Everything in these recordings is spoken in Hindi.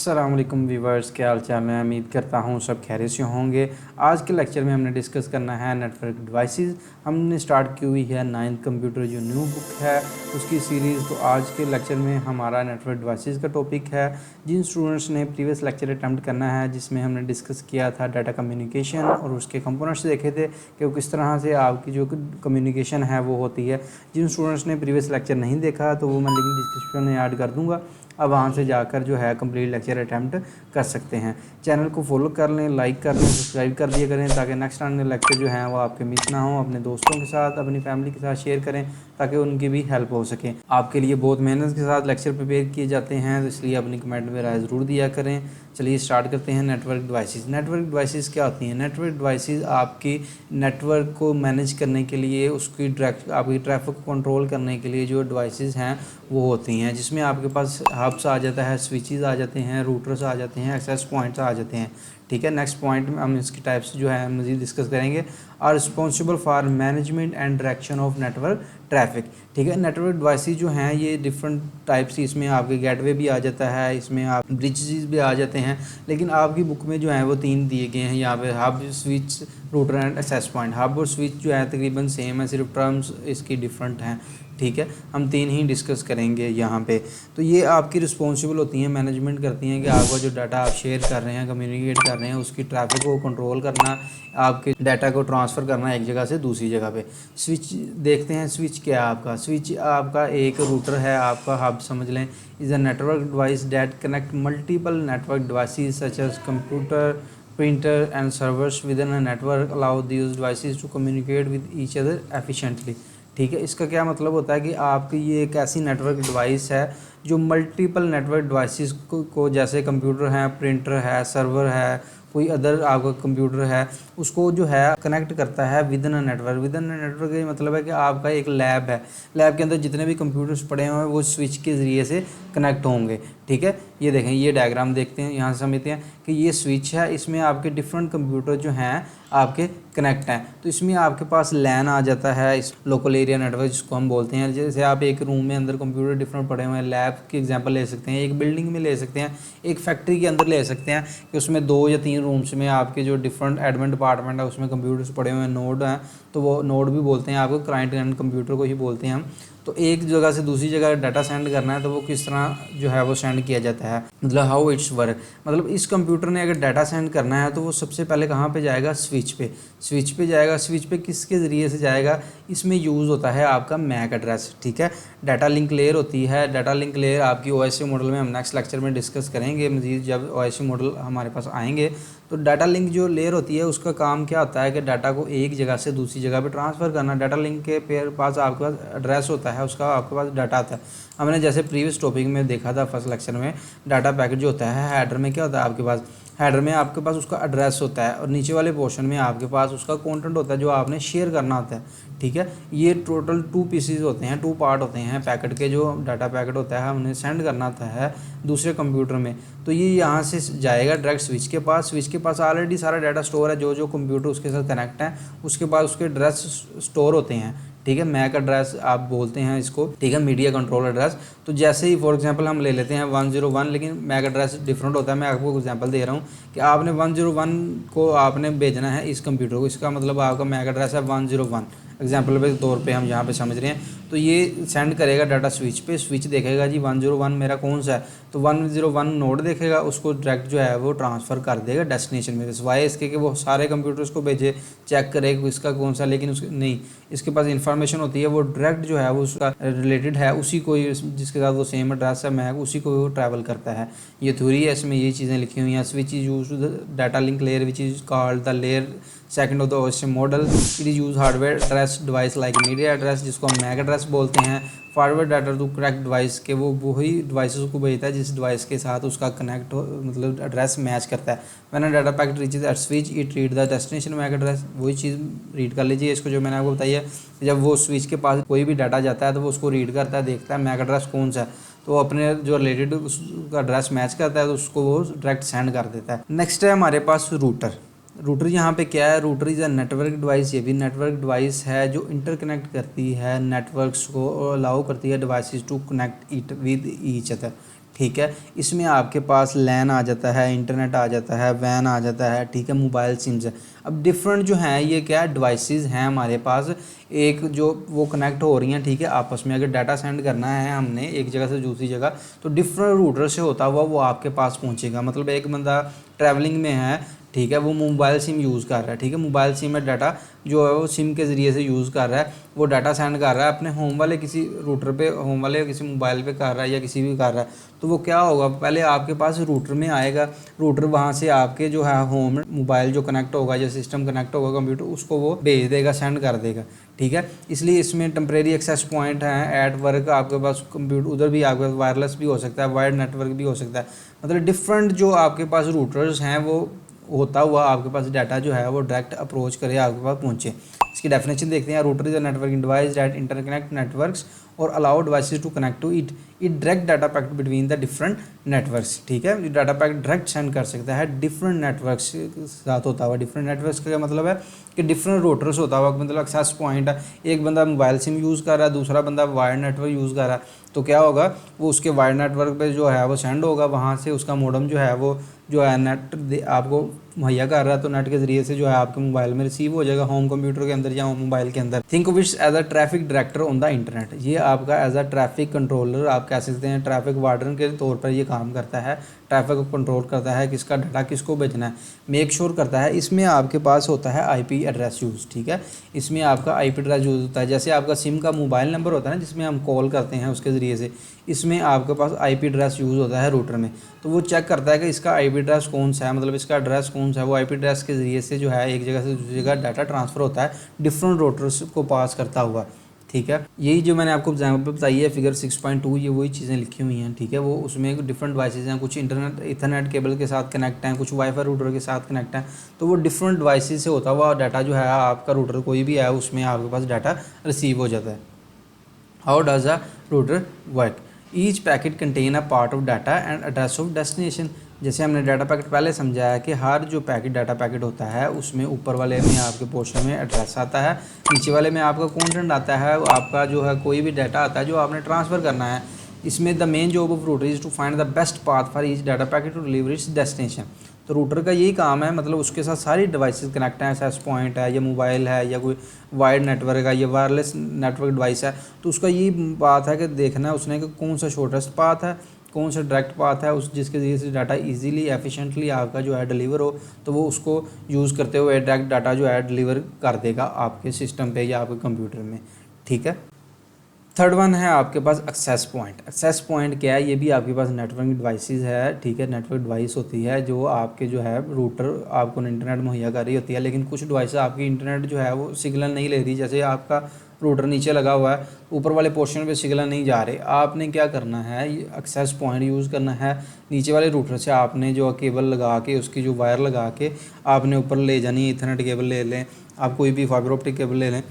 अस्सलाम वालेकुम व्यूवर्स, क्या हाल चाल है। उम्मीद करता हूँ सब खैरियत से होंगे। आज के लेक्चर में हमने डिस्कस करना है नेटवर्क डिवाइसेस। हमने स्टार्ट की हुई है 9th कंप्यूटर जो न्यू बुक है उसकी सीरीज़। तो आज के लेक्चर में हमारा नेटवर्क डिवाइसेस का टॉपिक है। जिन स्टूडेंट्स ने प्रीवियस लेक्चर अटैम्प्ट करना है जिसमें हमने डिस्कस किया था डाटा कम्युनिकेशन और उसके कंपोनेंट्स देखे थे कि वो किस तरह से आपकी जो कम्युनिकेशन है वो होती है। जिन स्टूडेंट्स ने प्रीवियस लेक्चर नहीं देखा तो वो मैं लिंक डिस्क्रिप्शन में ऐड कर दूँगा, अब वहाँ से जाकर जो है कंप्लीट लेक्चर अटैम्प्ट कर सकते हैं। चैनल को फॉलो कर लें, लाइक कर लें, सब्सक्राइब कर दिया करें ताकि नेक्स्ट आने लेक्चर जो हैं वो आपके मिस ना हो। अपने दोस्तों के साथ, अपनी फैमिली के साथ शेयर करें ताकि उनकी भी हेल्प हो सके। आपके लिए बहुत मेहनत के साथ लेक्चर प्रिपेयर किए जाते हैं, तो इसलिए अपनी कमेंट में राय ज़रूर दिया करें। चलिए स्टार्ट करते हैं। Network devices. नेटवर्क डिवाइसेस क्या होती हैं? नेटवर्क डिवाइसेस आपकी नेटवर्क को मैनेज करने के लिए, उसकी आपकी ट्रैफिक को कंट्रोल करने के लिए जो डिवाइसेस हैं वो होती हैं, जिसमें आपके पास हब्स आ जाता है, स्विचेस आ जाते हैं, रूटर्स आ जाते हैं, एक्सेस पॉइंट्स आ जाते हैं। ठीक है, नेक्स्ट पॉइंट में हम इसकी टाइप्स जो है मज़ीद डिस्कस करेंगे। Are responsible for management and direction of network traffic. ठीक है, नेटवर्क डिवाइसेस जो हैं ये डिफरेंट टाइप्स, इसमें आपके गेटवे भी आ जाता है, इसमें आप ब्रिजेस भी आ जाते हैं, लेकिन आपकी बुक में जो है वो 3 दिए गए हैं यहाँ पे: hub, switch, router and access point. Hub और स्विच जो है तकरीबन सेम है, सिर्फ टर्म्स इसकी डिफरेंट हैं। ठीक है, हम 3 ही डिस्कस करेंगे यहाँ पे। तो ये आपकी रिस्पॉन्सिबल होती हैं, मैनेजमेंट करती हैं कि आपका जो डाटा आप शेयर कर रहे हैं, कम्युनिकेट कर रहे हैं, उसकी ट्रैफिक को कंट्रोल करना, आपके डाटा को ट्रांसफ़र करना एक जगह से दूसरी जगह पे। स्विच देखते हैं। स्विच क्या है आपका? स्विच आपका एक रूटर है, आपका हब समझ लें। Is a network device that connect multiple network devices such as computer, printer and servers within a network allow these devices to communicate with each other efficiently। ठीक है, इसका क्या मतलब होता है कि आपकी ये एक ऐसी नेटवर्क डिवाइस है जो मल्टीपल नेटवर्क डिवाइसेस को जैसे कंप्यूटर है, प्रिंटर है, सर्वर है, कोई अदर आपका कंप्यूटर है, उसको जो है कनेक्ट करता है with in a network. With in a network का मतलब है कि आपका एक लैब है, लैब के अंदर जितने भी कंप्यूटर्स पड़े हुए हैं वो स्विच के ज़रिए से कनेक्ट होंगे। ठीक है, ये देखें, ये डायग्राम देखते हैं, यहाँ से समझते हैं कि ये स्विच है, इसमें आपके डिफरेंट कंप्यूटर जो हैं आपके कनेक्ट हैं। तो इसमें आपके पास लैन आ जाता है, इस लोकल एरिया नेटवर्क जिसको हम बोलते हैं। जैसे आप एक रूम में अंदर कंप्यूटर डिफरेंट पड़े हुए हैं, लैब की एग्जांपल ले सकते हैं, एक बिल्डिंग में ले सकते हैं, एक फैक्ट्री के अंदर ले सकते हैं कि उसमें 2 या 3 रूम्स में आपके जो डिफरेंट एडमिन डिपार्टमेंट है उसमें कंप्यूटर्स पड़े हुए हैं, नोड हैं, तो वो नोड भी बोलते हैं आपको, क्लाइंट एंड कंप्यूटर को ही बोलते हैं हम। तो एक जगह से दूसरी जगह डाटा सेंड करना है तो वो किस तरह जो है वो सेंड किया जाता है, मतलब हाउ इट्स वर्क। मतलब इस कंप्यूटर ने अगर डाटा सेंड करना है तो वो सबसे पहले कहाँ पे जाएगा? स्विच पे। स्विच पे जाएगा। स्विच पे किसके ज़रिए से जाएगा? इसमें यूज़ होता है आपका मैक एड्रेस। ठीक है, डाटा लिंक लेयर होती है। डाटा लिंक लेयर आपकी ओएससी मॉडल में हम नेक्स्ट लेक्चर में डिस्कस करेंगे मज़ीद, जब ओएससी मॉडल हमारे पास आएंगे। तो डाटा लिंक जो लेयर होती है उसका काम क्या होता है कि डाटा को एक जगह से दूसरी जगह पे ट्रांसफ़र करना। डाटा लिंक के पास आपके पास एड्रेस होता है, उसका आपके पास डाटा आता है। हमने जैसे प्रीवियस टॉपिक में देखा था फर्स्ट लेक्चर में, डाटा पैकेट जो होता है हेडर में क्या होता है आपके पास? हेडर में आपके पास उसका एड्रेस होता है और नीचे वाले पोर्शन में आपके पास उसका कंटेंट होता है जो आपने शेयर करना होता है। ठीक है, ये टोटल 2 पीसीज होते हैं, 2 पार्ट होते हैं पैकेट के। जो डाटा पैकेट होता है हमने सेंड करना होता है दूसरे कंप्यूटर में, तो ये यहाँ से जाएगा डायरेक्ट स्विच के पास। स्विच के पास ऑलरेडी सारा डाटा स्टोर है, जो जो कंप्यूटर उसके साथ कनेक्ट है उसके पास उसके एड्रेस स्टोर होते हैं। ठीक है, मैक एड्रेस आप बोलते हैं इसको। ठीक है, मीडिया कंट्रोल एड्रेस। तो जैसे ही फॉर एग्जांपल हम ले लेते हैं 101, लेकिन मैक एड्रेस डिफरेंट होता है। मैं आपको एग्जांपल दे रहा हूँ कि आपने 101 को आपने भेजना है इस कंप्यूटर को, इसका मतलब आपका मैक एड्रेस है 101, एग्जांपल के तौर पे हम यहाँ पे समझ रहे हैं। तो ये सेंड करेगा डाटा स्विच पे। स्विच देखेगा जी 101 मेरा कौन सा है, तो 101 नोड देखेगा, उसको डायरेक्ट जो है वो ट्रांसफ़र कर देगा डेस्टिनेशन में। सिवाय इसके कि वो सारे कंप्यूटर्स को भेजे, चेक करे इसका कौन सा, लेकिन उसके नहीं, इसके पास इंफॉर्मेशन होती है, वो डायरेक्ट जो है वो उसका रिलेटेड है उसी को, जिसके साथ वो सेम एड्रेस है मैक, उसी को वो ट्रैवल करता है। ये थ्योरी है, इसमें ये चीज़ें लिखी हुई हैं। Switch is use data link layer which is called the layer second of the OSC model. It is use hardware address device like media address, जिसको हम मैक एड्रेस बोलते हैं। Forward data to correct device, के वो वही डिवाइसेस को भेजता है जिस डिवाइस के साथ उसका कनेक्ट हो, मतलब एड्रेस मैच करता है। When data packet reaches at switch it read the destination mac address. वही चीज़ रीड कर लीजिए इसको जो मैंने आपको बताई है। जब वो स्विच के पास कोई भी डाटा जाता है तो वो उसको रीड करता है, देखता है मैक एड्रेस कौन सा है, तो वो अपने जो रिलेटेड उसका एड्रेस मैच करता है तो उसको वो डायरेक्ट सेंड कर देता है। नेक्स्ट है हमारे पास रूटर। रूटर यहाँ पे क्या है? Router is a network device. ये भी नेटवर्क डिवाइस है जो इंटरकनेक्ट करती है नेटवर्क्स को और अलाउ करती है devices to connect it with each other. ठीक है। इसमें आपके पास लैन आ जाता है, इंटरनेट आ जाता है, वैन आ जाता है, ठीक है, मोबाइल सिम्स है। अब डिफरेंट जो हैं ये क्या डिवाइसेस हैं हमारे पास, एक जो वो कनेक्ट हो रही हैं, ठीक है, आपस में। अगर डाटा सेंड करना है हमने एक जगह से दूसरी जगह, तो डिफरेंट रूटर से होता हुआ वो आपके पास पहुंचेगा। मतलब एक बंदा ट्रैवलिंग में है, ठीक है, वो मोबाइल सिम यूज़ कर रहा है, ठीक है, मोबाइल सिम में डाटा जो है वो सिम के ज़रिए से यूज़ कर रहा है, वो डाटा सेंड कर रहा है अपने होम वाले किसी रूटर पे, होम वाले किसी मोबाइल पे कर रहा है या किसी भी कर रहा है। तो वो क्या होगा, पहले आपके पास रूटर में आएगा, रूटर वहाँ से आपके जो है होम मोबाइल जो कनेक्ट होगा या सिस्टम कनेक्ट होगा कंप्यूटर, उसको वो भेज देगा, सेंड कर देगा, ठीक है। इसलिए इसमें टेम्परेरी एक्सेस पॉइंट हैं एट वर्क, आपके पास कंप्यूटर उधर भी आपके पास वायरलेस भी हो सकता है, वायर्ड नेटवर्क भी हो सकता है। मतलब डिफरेंट जो आपके पास रूटर्स हैं वो होता हुआ आपके पास डाटा जो है वो डायरेक्ट अप्रोच करे, आपके पास पहुँचे। इसकी डेफिनेशन देखते हैं। Router is a networking device that interconnect networks और allow devices to connect to it direct data packet between the different networks, ठीक है। डाटा पैकेट डायरेक्ट सेंड कर सकता है डिफरेंट नेटवर्क्स के साथ होता हुआ। डिफरेंट नेटवर्क्स का क्या मतलब है कि डिफरेंट रूटर्स होता हुआ, मतलब एक्सेस पॉइंट है। एक बंदा मोबाइल सिम यूज़ कर रहा है, दूसरा बंदा वायर नेटवर्क यूज़ कर रहा है, तो क्या होगा, वो उसके वायर नेटवर्क पे जो है वो सेंड होगा, वहाँ से उसका मोडम जो है वो जो है नेट आपको मुहैया कर रहा है, तो नेट के ज़रिए से जो है आपके मोबाइल में रिसीव हो जाएगा, होम कंप्यूटर के अंदर या होम मोबाइल के अंदर। Think of it's as a traffic director on the internet. ये आपका एज अ ट्रैफिक कंट्रोलर आप कह सकते हैं, ट्रैफिक वार्डन के तौर पर ये काम करता है। ट्रैफिक को कंट्रोल करता है, किसका डाटा किसको भेजना है मेक श्योर करता है। इसमें आपके पास होता है आईपी एड्रेस यूज़, ठीक है। इसमें आपका आईपी एड्रेस यूज़ होता है, जैसे आपका सिम का मोबाइल नंबर होता है ना जिसमें हम कॉल करते हैं उसके ज़रिए से, इसमें आपके पास आईपी एड्रेस यूज़ होता है रूटर में। तो वो चेक करता है कि इसका आईपी एड्रेस कौन सा है, मतलब इसका एड्रेस कौन सा है। वो आईपी एड्रेस के ज़रिए से जो है एक जगह से दूसरी जगह डाटा ट्रांसफ़र होता है डिफरेंट रूटर्स को पास करता हुआ, ठीक है। यही जो मैंने आपको एग्जाम्पल बताई है फिगर 6.2, ये वही चीज़ें लिखी हुई हैं, ठीक है। वो उसमें डिफरेंट डिवाइसेज हैं, कुछ इंटरनेट इथरनेट केबल के साथ कनेक्ट हैं, कुछ वाईफाई रूटर के साथ कनेक्ट हैं। तो वो डिफरेंट डिवाइसेज से होता हुआ डाटा जो है आपका रूटर कोई भी है उसमें आपके पास डाटा रिसीव हो जाता है। How does a router work? Each packet contain a part of data and address of destination. जैसे हमने डाटा पैकेट पहले समझाया कि हर जो पैकेट डाटा पैकेट होता है उसमें ऊपर वाले में आपके पोर्शन में एड्रेस आता है, नीचे वाले में आपका कंटेंट आता है, आपका जो है कोई भी डाटा आता है जो आपने ट्रांसफ़र करना है। इसमें the main job of router is to find the best path for each data packet to deliver its destination. तो रूटर का यही काम है, मतलब उसके साथ सारी डिवाइसेस कनेक्ट हैं, एक्सेस पॉइंट है या मोबाइल है या कोई वायर्ड नेटवर्क है या वायरलेस नेटवर्क डिवाइस है, तो उसका यही बात है कि देखना है उसने कि कौन सा शॉर्टेस्ट पाथ है, कौन सा डायरेक्ट पाथ है उस जिसके ज़रिए से डाटा इजीली एफिशिएंटली आपका जो है डिलीवर हो, तो वो उसको यूज़ करते हुए डायरेक्ट डाटा जो है डिलीवर कर देगा आपके सिस्टम पे या आपके कंप्यूटर में, ठीक है। थर्ड वन है आपके पास एक्सेस पॉइंट। एक्सेस पॉइंट क्या है, ये भी आपके पास नेटवर्क डिवाइसेस है, ठीक है। नेटवर्क डिवाइस होती है जो आपके जो है रूटर आपको इंटरनेट मुहैया कर रही होती है, लेकिन कुछ डिवाइस आपकी इंटरनेट जो है वो सिग्नल नहीं ले रही। जैसे आपका रूटर नीचे लगा हुआ है, ऊपर वाले पोर्शन पे सिग्नल नहीं जा रहे, आपने क्या करना है, एक्सेस पॉइंट यूज़ करना है। नीचे वाले रूटर से आपने जो केबल लगा के उसकी जो वायर लगा के आपने ऊपर ले जानी है। इथरनेट केबल ले लें आप, कोई भी फाइबर ऑप्टिक केबल ले लें,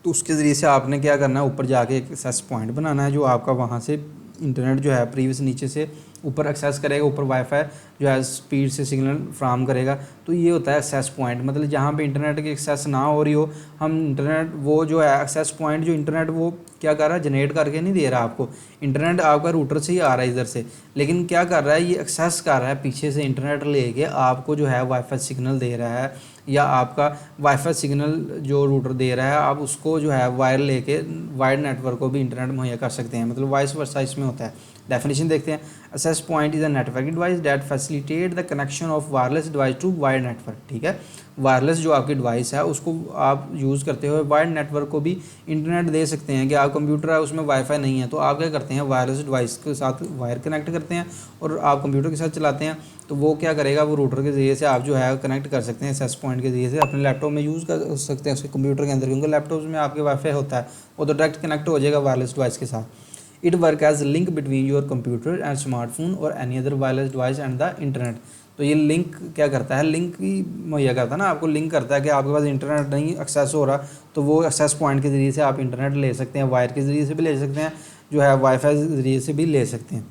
तो उसके ज़रिए से आपने क्या करना है, ऊपर जाके एक एक्सेस पॉइंट बनाना है जो आपका वहाँ से इंटरनेट जो है प्रीवियस नीचे से ऊपर एक्सेस करेगा, ऊपर वाईफाई जो है स्पीड से सिग्नल फ्राहम करेगा। तो ये होता है एक्सेस पॉइंट, मतलब जहाँ पे इंटरनेट की एक्सेस ना हो रही हो, हम इंटरनेट वो जो है एक्सेस पॉइंट जो इंटरनेट वो क्या कर रहा है, जनरेट करके नहीं दे रहा आपको, इंटरनेट आपका रूटर से ही आ रहा है इधर से, लेकिन क्या कर रहा है, ये एक्सेस कर रहा है पीछे से इंटरनेट लेके आपको जो है वाईफाई सिग्नल दे रहा है, या आपका वाईफाई सिग्नल जो रूटर दे रहा है आप उसको जो है वायर लेके वायर्ड नेटवर्क को भी इंटरनेट मुहैया कर सकते हैं, मतलब वाइस वर्सा इसमें होता है। डेफिनेशन देखते हैं। Access point is a networking device that facilitate the connection of wireless device to wired network, ठीक है। वायरलेस जो आपकी डिवाइस है उसको आप यूज़ करते हुए वायर्ड नेटवर्क को भी इंटरनेट दे सकते हैं। कि आप कंप्यूटर है उसमें वाईफाई नहीं है, तो आप क्या करते हैं, वायरलेस डिवाइस के साथ वायर कनेक्ट करते हैं और आप कंप्यूटर के साथ चलाते हैं, तो वो क्या करेगा, वो रूटर के ज़रिए से आप जो है कनेक्ट कर सकते हैं एक्सेस पॉइंट के ज़रिए से, अपने लैपटॉप में यूज़ कर सकते हैं उसके कंप्यूटर के अंदर, क्योंकि लैपटॉप में आपके वाईफाई होता है, वो तो डायरेक्ट कनेक्ट हो जाएगा वायरलेस डिवाइस के साथ। It work as link between your computer and smartphone और any other wireless device and the internet. तो ये लिंक क्या करता है, लिंक ही मुहैया करता है ना आपको, लिंक करता है कि आपके पास इंटरनेट नहीं एक्सेस हो रहा, तो वो एक्सेस पॉइंट के ज़रिए से आप इंटरनेट ले सकते हैं, वायर के ज़रिए से भी ले सकते हैं, जो है वाईफाई के ज़रिए से भी ले सकते हैं।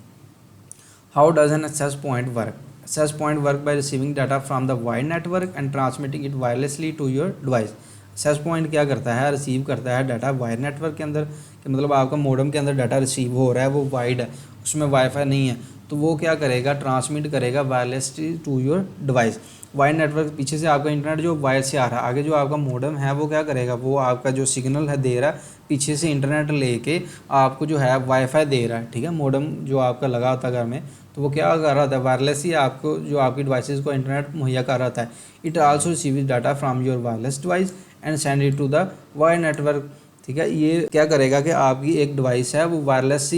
How does an access point work? Access point work by receiving data from the wired network and transmitting it wirelessly to your device. Access point क्या करता है, रिसीव करता है डाटा वायर नेटवर्क के अंदर, कि मतलब आपका मॉडेम के अंदर डाटा रिसीव हो रहा है, वो वाइड है, उसमें वाईफाई नहीं है, तो वो क्या करेगा, ट्रांसमिट करेगा wirelessly to your device. Wire network पीछे से आपका इंटरनेट जो वायर से आ रहा है, आगे जो आपका मॉडेम है वो क्या करेगा, वो आपका जो सिग्नल है दे रहा है, पीछे से इंटरनेट लेके आपको जो है वाईफाई दे रहा है, ठीक है। मॉडेम जो आपका लगा होता है घर में, तो वो क्या कर रहा था, वायरलेस ही आपको जो आपकी डिवाइसेस को इंटरनेट मुहैया कर रहा था। It also receives data from your wireless device and send it to the wire network, ठीक है। ये क्या करेगा कि आपकी एक डिवाइस है वो वायरलेस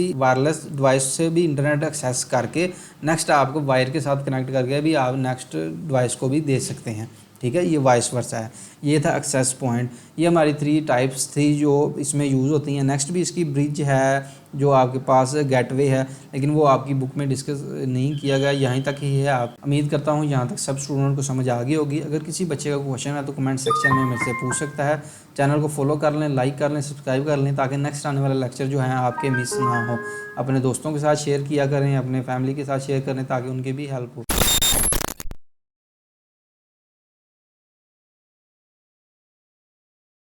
डिवाइस से भी इंटरनेट एक्सेस करके नेक्स्ट आपको वायर के साथ कनेक्ट करके भी आप नेक्स्ट डिवाइस को भी दे सकते हैं, ठीक है। ये वाइस वर्सा है। ये था एक्सेस पॉइंट। ये हमारी 3 टाइप्स थी जो इसमें यूज़ होती हैं। नेक्स्ट भी इसकी ब्रिज है जो आपके पास गेटवे है, लेकिन वो आपकी बुक में डिस्कस नहीं किया गया, यहीं तक ही है। आप उम्मीद करता हूँ यहाँ तक सब स्टूडेंट को समझ आ गई होगी। अगर किसी बच्चे का क्वेश्चन है तो कमेंट सेक्शन में मेरे से पूछ सकता है। चैनल को फॉलो कर लें, लाइक कर लें, सब्सक्राइब कर लें, ताकि नेक्स्ट आने वाला लेक्चर जो है आपके मिस ना हो। अपने दोस्तों के साथ शेयर किया करें, अपने फैमिली के साथ शेयर करें, ताकि उनकी भी हेल्प हो।